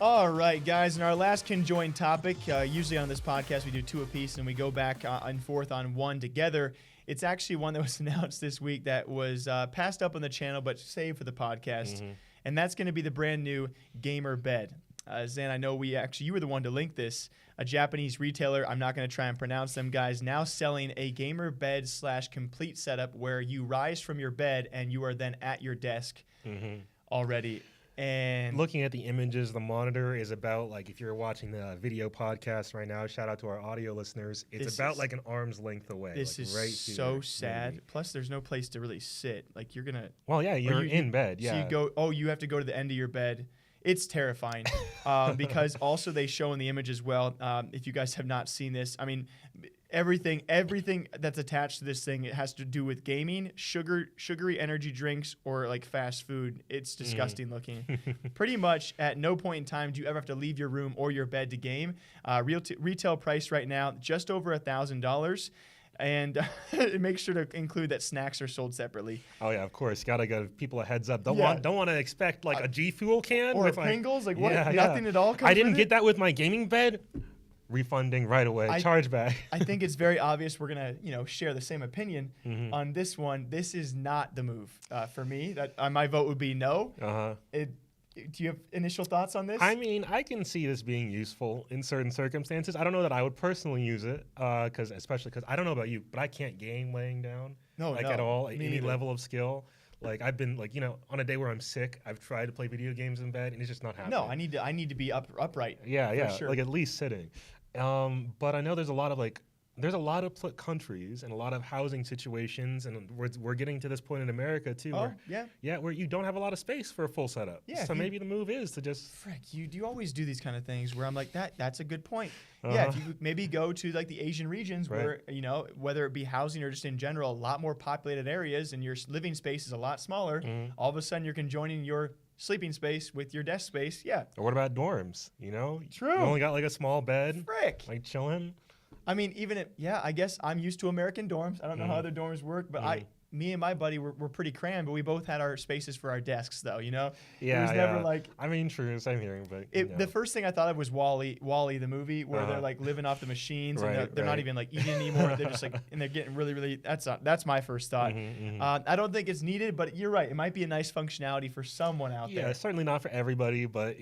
All right, guys, in our last conjoined topic, usually on this podcast we do two apiece and we go back and forth on one together. It's actually one that was announced this week that was passed up on the channel but saved for the podcast, and that's going to be the brand new gamer bed. Zan, I know you were the one to link this. A Japanese retailer, I'm not going to try and pronounce them, guys, now selling a gamer bed / complete setup where you rise from your bed and you are then at your desk already. And looking at the images, the monitor is about, like, if you're watching the video podcast right now, shout out to our audio listeners, it's about like an arm's length away. This is right so sad. Maybe. Plus, there's no place to really sit. Like, you're going to... Well, yeah, you're in bed, yeah. So you have to go to the end of your bed. It's terrifying because also they show in the image as well, if you guys have not seen this, I mean, everything that's attached to this thing, it has to do with gaming, sugary energy drinks, or like fast food. It's disgusting looking. Pretty much at no point in time do you ever have to leave your room or your bed to game. Retail price right now, just over $1,000. And make sure to include that snacks are sold separately. Oh yeah, of course. Gotta give people a heads up. Don't want to expect like a G Fuel can or with Pringles. Like what? Nothing at all. I didn't get that with my gaming bed. Refunding right away. Charge back. I think it's very obvious we're gonna share the same opinion on this one. This is not the move for me. That my vote would be no. Do you have initial thoughts on this? I mean, I can see this being useful in certain circumstances. I don't know that I would personally use it, especially because I don't know about you, but I can't game laying down at all, any level of skill. Like I've been on a day where I'm sick, I've tried to play video games in bed, and it's just not happening. No, I need to be upright. Yeah, sure. Like at least sitting. But I know there's a lot of countries and a lot of housing situations, and we're getting to this point in America too. Where you don't have a lot of space for a full setup. Yeah, so maybe the move is to just you always do these kind of things where I'm like that's a good point. Yeah, if you maybe go to like the Asian regions where whether it be housing or just in general, a lot more populated areas, and your living space is a lot smaller. All of a sudden you're conjoining your sleeping space with your desk space. Yeah. Or what about dorms? True. You only got like a small bed. Like chilling. I mean, I guess I'm used to American dorms. I don't know how other dorms work, but me and my buddy were pretty crammed, but we both had our spaces for our desks, though, Yeah, it was never like... I mean, true, same here, but... The first thing I thought of was Wall-E the movie, where they're like living off the machines, and they're not even like eating anymore. They're just like, and they're getting really, really... That's my first thought. I don't think it's needed, but you're right. It might be a nice functionality for someone out there. Yeah, certainly not for everybody, but,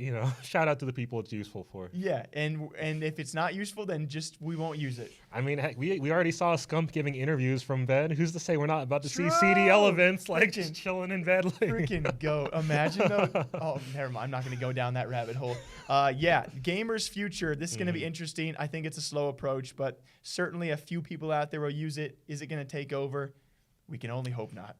shout out to the people it's useful for. Yeah, and if it's not useful, then we won't use it. I mean, heck, we already saw Scump giving interviews from bed. Who's to say we're not about to see CDL events like just chilling in bed? Freaking go. Imagine though. Oh, never mind. I'm not going to go down that rabbit hole. Gamers' future. This is going to be interesting. I think it's a slow approach, but certainly a few people out there will use it. Is it going to take over? We can only hope not.